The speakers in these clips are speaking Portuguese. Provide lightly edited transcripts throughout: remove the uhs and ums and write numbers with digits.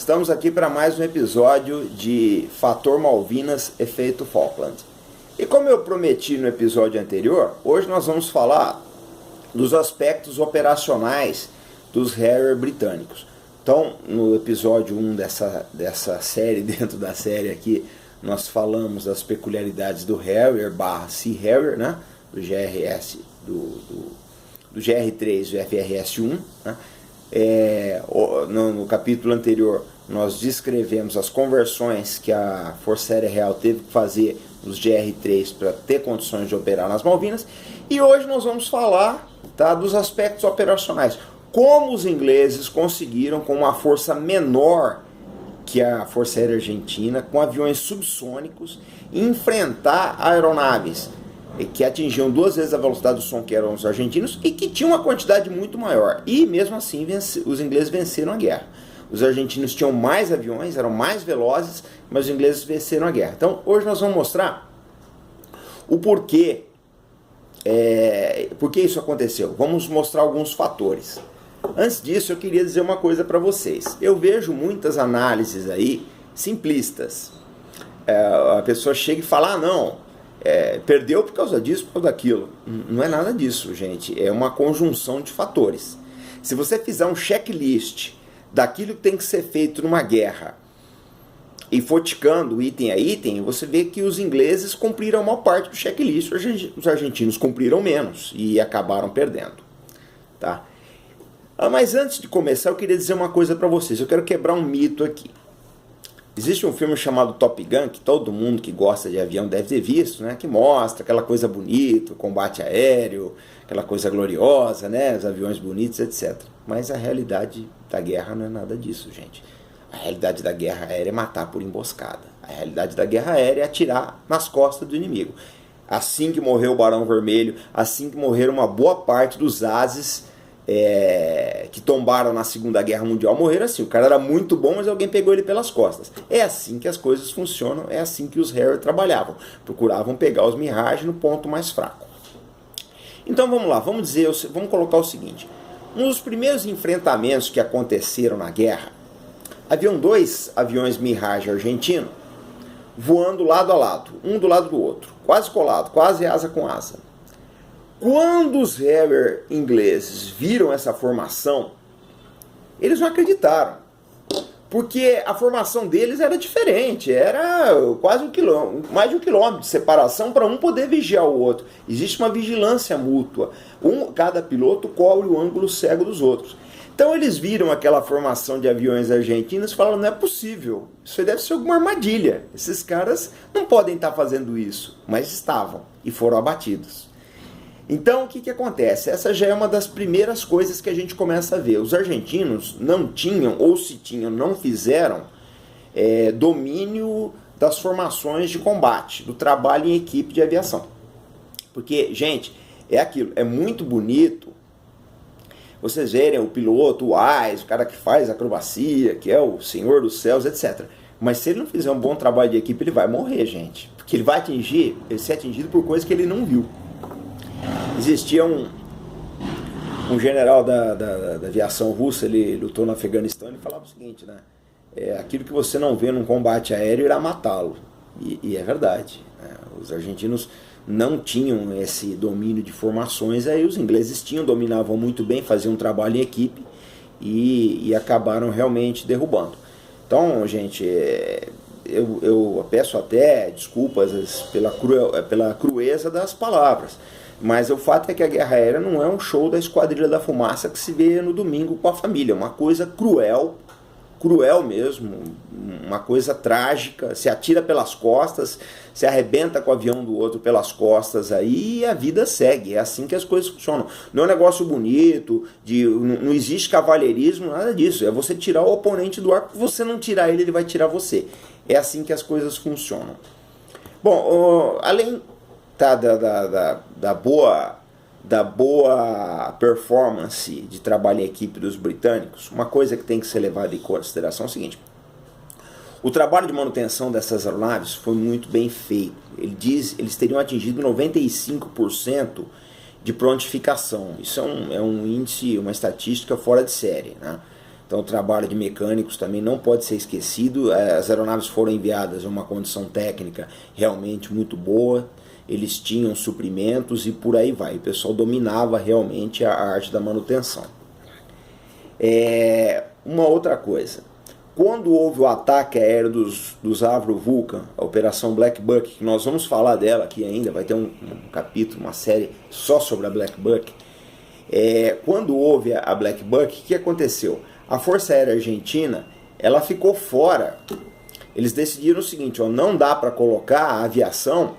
Estamos aqui para mais um episódio de Fator Malvinas, Efeito Falkland. E como eu prometi no episódio anterior, hoje nós vamos falar dos aspectos operacionais dos Harrier britânicos. Então, no episódio 1 dessa série, dentro da série aqui, nós falamos das peculiaridades do Harrier / Sea Harrier, né? Do GRS, do GR3 e do FRS-1, né? No capítulo anterior nós descrevemos as conversões que a Força Aérea Real teve que fazer nos GR3 para ter condições de operar nas Malvinas, e hoje nós vamos falar, tá, dos aspectos operacionais, como os ingleses conseguiram, com uma força menor que a Força Aérea Argentina, com aviões subsônicos, enfrentar aeronaves que atingiam 2 vezes a velocidade do som que eram os argentinos e que tinham uma quantidade muito maior. E mesmo assim os ingleses venceram a guerra. Os argentinos tinham mais aviões, eram mais velozes, mas os ingleses venceram a guerra. Então hoje nós vamos mostrar o porquê, por que isso aconteceu. Vamos mostrar alguns fatores. Antes disso eu queria dizer uma coisa para vocês. Eu vejo muitas análises aí simplistas. A pessoa chega e fala, perdeu por causa disso, por causa daquilo. Não é nada disso, gente. É uma conjunção de fatores. Se você fizer um checklist daquilo que tem que ser feito numa guerra e for ticando item a item, você vê que os ingleses cumpriram a maior parte do checklist, os argentinos cumpriram menos e acabaram perdendo. Tá? Mas antes de começar, eu queria dizer uma coisa para vocês. Eu quero quebrar um mito aqui. Existe um filme chamado Top Gun, que todo mundo que gosta de avião deve ter visto, né? Que mostra aquela coisa bonita, o combate aéreo, aquela coisa gloriosa, né? Os aviões bonitos, etc. Mas a realidade da guerra não é nada disso, gente. A realidade da guerra aérea é matar por emboscada. A realidade da guerra aérea é atirar nas costas do inimigo. Assim que morreu o Barão Vermelho, assim que morreram uma boa parte dos ases que tombaram na Segunda Guerra Mundial, morreram assim. O cara era muito bom, mas alguém pegou ele pelas costas. É assim que as coisas funcionam, é assim que os Harrier trabalhavam. Procuravam pegar os Mirage no ponto mais fraco. Então vamos lá, vamos colocar o seguinte. Um dos primeiros enfrentamentos que aconteceram na guerra, haviam 2 aviões Mirage argentino voando lado a lado, um do lado do outro, quase colado, quase asa com asa. Quando os Harrier ingleses viram essa formação, eles não acreditaram, porque a formação deles era diferente, era quase mais de 1 quilômetro de separação para um poder vigiar o outro. Existe uma vigilância mútua, cada piloto cobre o ângulo cego dos outros. Então eles viram aquela formação de aviões argentinos e falaram, não é possível, isso aí deve ser alguma armadilha, esses caras não podem estar fazendo isso, mas estavam e foram abatidos. Então, o que acontece? Essa já é uma das primeiras coisas que a gente começa a ver. Os argentinos não tinham, ou se tinham, não fizeram domínio das formações de combate, do trabalho em equipe de aviação. Porque, gente, é aquilo, é muito bonito vocês verem o piloto, o AIS, o cara que faz acrobacia, que é o senhor dos céus, etc. Mas se ele não fizer um bom trabalho de equipe, ele vai morrer, gente. Porque ele vai ser atingido por coisas que ele não viu. Existia um general da aviação russa, ele lutou no Afeganistão, ele falava o seguinte, né? Aquilo que você não vê num combate aéreo irá matá-lo. E é verdade, né? Os argentinos não tinham esse domínio de formações, aí os ingleses dominavam muito bem, faziam um trabalho em equipe e acabaram realmente derrubando. Então, gente, eu peço até desculpas pela crueza das palavras. Mas o fato é que a guerra aérea não é um show da Esquadrilha da Fumaça que se vê no domingo com a família. É uma coisa cruel mesmo, uma coisa trágica. Se atira pelas costas, se arrebenta com o avião do outro pelas costas, aí e a vida segue. É assim que as coisas funcionam. Não é um negócio bonito, não existe cavalheirismo, nada disso. É você tirar o oponente do ar, porque você não tirar ele, ele vai tirar você. É assim que as coisas funcionam. Bom, além da boa performance de trabalho em equipe dos britânicos, uma coisa que tem que ser levada em consideração é o seguinte: o trabalho de manutenção dessas aeronaves foi muito bem feito. Eles teriam atingido 95% de prontificação. Isso é um índice, uma estatística fora de série, né? Então o trabalho de mecânicos também não pode ser esquecido. As aeronaves foram enviadas em uma condição técnica realmente muito boa, eles tinham suprimentos e por aí vai. O pessoal dominava realmente a arte da manutenção. Uma outra coisa, quando houve o ataque aéreo dos Avro Vulcan, a Operação Black Buck, que nós vamos falar dela aqui ainda, vai ter um capítulo, uma série só sobre a Black Buck. Quando houve a Black Buck, o que aconteceu? A Força Aérea Argentina, ela ficou fora. Eles decidiram o seguinte, não dá para colocar a aviação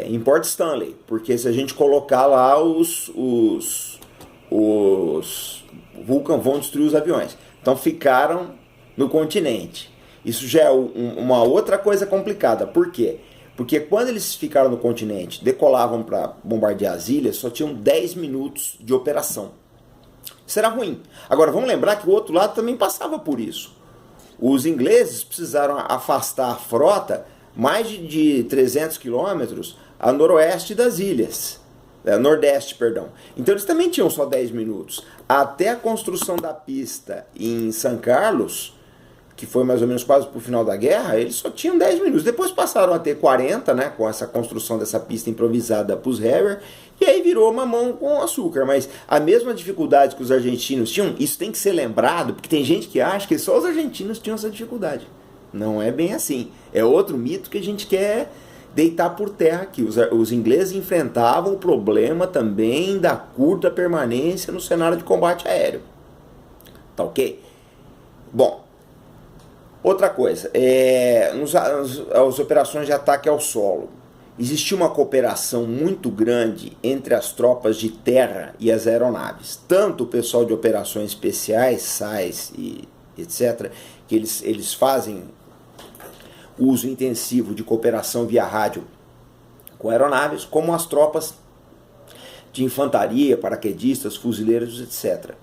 em Port Stanley, porque se a gente colocar lá, os Vulcan vão destruir os aviões. Então ficaram no continente. Isso já é uma outra coisa complicada. Por quê? Porque quando eles ficaram no continente, decolavam para bombardear as ilhas, só tinham 10 minutos de operação. Isso era ruim. Agora vamos lembrar que o outro lado também passava por isso. Os ingleses precisaram afastar a frota mais de 300 quilômetros a noroeste das ilhas. Nordeste, perdão. Então eles também tinham só 10 minutos. Até a construção da pista em São Carlos, que foi mais ou menos quase para o final da guerra, eles só tinham 10 minutos. Depois passaram a ter 40, né, com essa construção dessa pista improvisada para os Harrier, e aí virou mamão com açúcar. Mas a mesma dificuldade que os argentinos tinham, isso tem que ser lembrado, porque tem gente que acha que só os argentinos tinham essa dificuldade. Não é bem assim. É outro mito que a gente quer deitar por terra aqui. Os ingleses enfrentavam o problema também da curta permanência no cenário de combate aéreo. Tá ok? Bom, outra coisa, as operações de ataque ao solo. Existia uma cooperação muito grande entre as tropas de terra e as aeronaves. Tanto o pessoal de operações especiais, SAES e etc., que eles fazem uso intensivo de cooperação via rádio com aeronaves, como as tropas de infantaria, paraquedistas, fuzileiros, etc.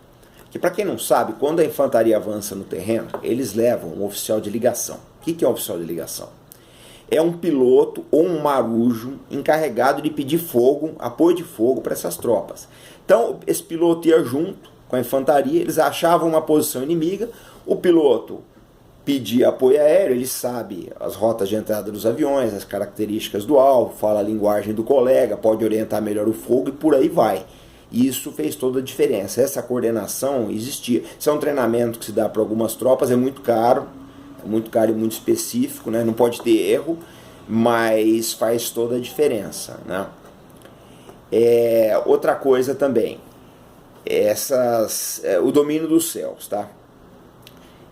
Que, para quem não sabe, quando a infantaria avança no terreno, eles levam um oficial de ligação. O que é um oficial de ligação? É um piloto ou um marujo encarregado de pedir fogo, apoio de fogo para essas tropas. Então, esse piloto ia junto com a infantaria, eles achavam uma posição inimiga, o piloto pedia apoio aéreo, ele sabe as rotas de entrada dos aviões, as características do alvo, fala a linguagem do colega, pode orientar melhor o fogo e por aí vai. Isso fez toda a diferença. Essa coordenação existia. Isso é um treinamento que se dá para algumas tropas, é muito caro e muito específico, né? Não pode ter erro, mas faz toda a diferença, né? Outra coisa também, o domínio dos céus, tá?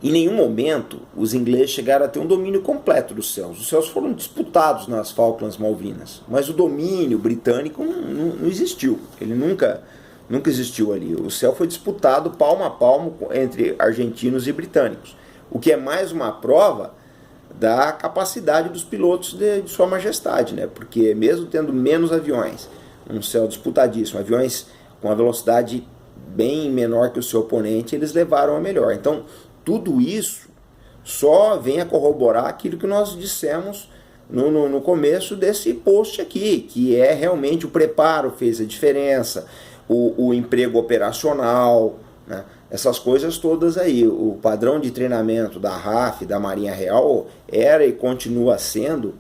Em nenhum momento os ingleses chegaram a ter um domínio completo dos céus. Os céus foram disputados nas Falklands Malvinas, mas o domínio britânico não existiu. Ele nunca existiu ali. O céu foi disputado palmo a palmo entre argentinos e britânicos, o que é mais uma prova da capacidade dos pilotos de Sua Majestade, né? Porque mesmo tendo menos aviões, um céu disputadíssimo, aviões com uma velocidade bem menor que o seu oponente, eles levaram a melhor. Então, tudo isso só vem a corroborar aquilo que nós dissemos no começo desse post aqui, que é realmente o preparo fez a diferença, o emprego operacional, né? Essas coisas todas aí. O padrão de treinamento da RAF, da Marinha Real, era e continua sendo,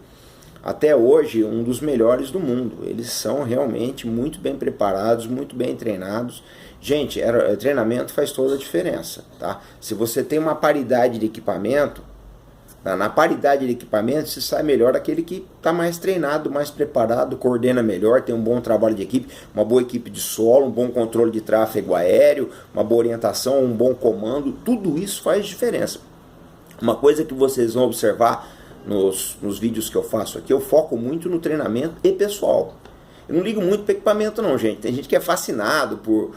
até hoje, um dos melhores do mundo. Eles são realmente muito bem preparados, muito bem treinados. Gente, treinamento faz toda a diferença, tá? Se você tem uma paridade de equipamento, na paridade de equipamento se sai melhor aquele que está mais treinado, mais preparado, coordena melhor, tem um bom trabalho de equipe, uma boa equipe de solo, um bom controle de tráfego aéreo, uma boa orientação, um bom comando. Tudo isso faz diferença. Uma coisa que vocês vão observar nos vídeos que eu faço aqui, eu foco muito no treinamento e pessoal. Eu não ligo muito para equipamento não, gente. Tem gente que é fascinado por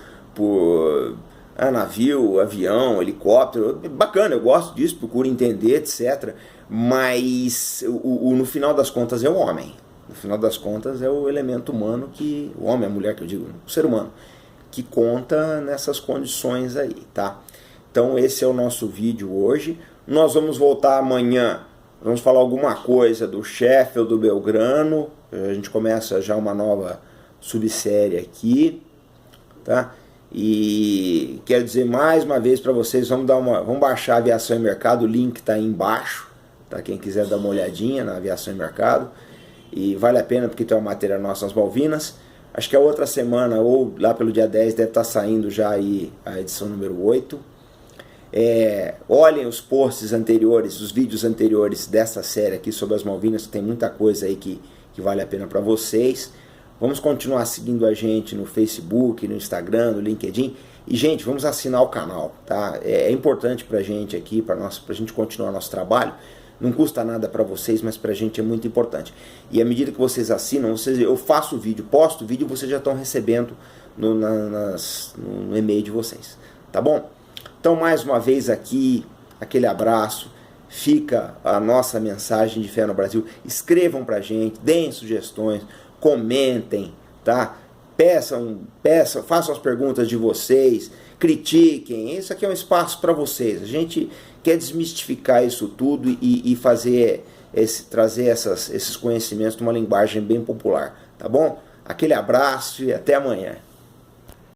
navio, avião, helicóptero, bacana, eu gosto disso, procuro entender, etc. Mas no final das contas é o homem. No final das contas é o elemento humano que, o homem, a mulher que eu digo, o ser humano, que conta nessas condições aí, tá? Então esse é o nosso vídeo hoje. Nós vamos voltar amanhã, vamos falar alguma coisa do Sheffield, do Belgrano. A gente começa já uma nova subsérie aqui, tá? E quero dizer mais uma vez para vocês, vamos baixar a Aviação e Mercado, o link está aí embaixo, tá? Quem quiser dar uma olhadinha na Aviação e Mercado. E vale a pena porque tem uma matéria nossa nas Malvinas. Acho que a outra semana, ou lá pelo dia 10, deve estar saindo já aí a edição número 8. Olhem os posts anteriores, os vídeos anteriores dessa série aqui sobre as Malvinas, que tem muita coisa aí que vale a pena para vocês. Vamos continuar seguindo a gente no Facebook, no Instagram, no LinkedIn. E, gente, vamos assinar o canal, tá? É importante pra gente aqui, pra gente continuar nosso trabalho. Não custa nada para vocês, mas pra gente é muito importante. E à medida que vocês assinam, eu faço o vídeo, posto o vídeo, vocês já estão recebendo no e-mail de vocês, tá bom? Então, mais uma vez aqui, aquele abraço, fica a nossa mensagem de fé no Brasil. Escrevam pra gente, deem sugestões, comentem, tá? Peçam, façam as perguntas de vocês, critiquem. Isso aqui é um espaço para vocês. A gente quer desmistificar isso tudo e trazer esses conhecimentos numa linguagem bem popular, tá bom? Aquele abraço e até amanhã.